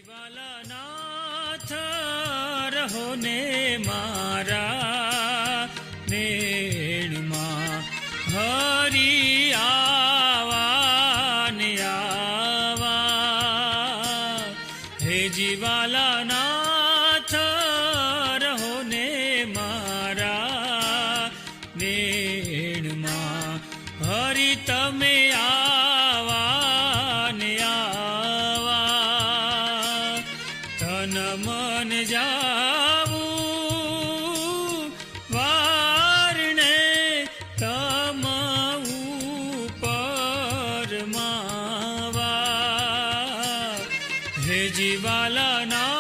જીવાલાનાથ રહો ને મારા નેણમાં હરી આવા ને આવા. હે જીવાલાનાથ રહો ને મારા નેણમાં હરી તમે આવા ને આવા. તન મન જાવું વારણે તમ ઉપર માવા. હે જીવાલાના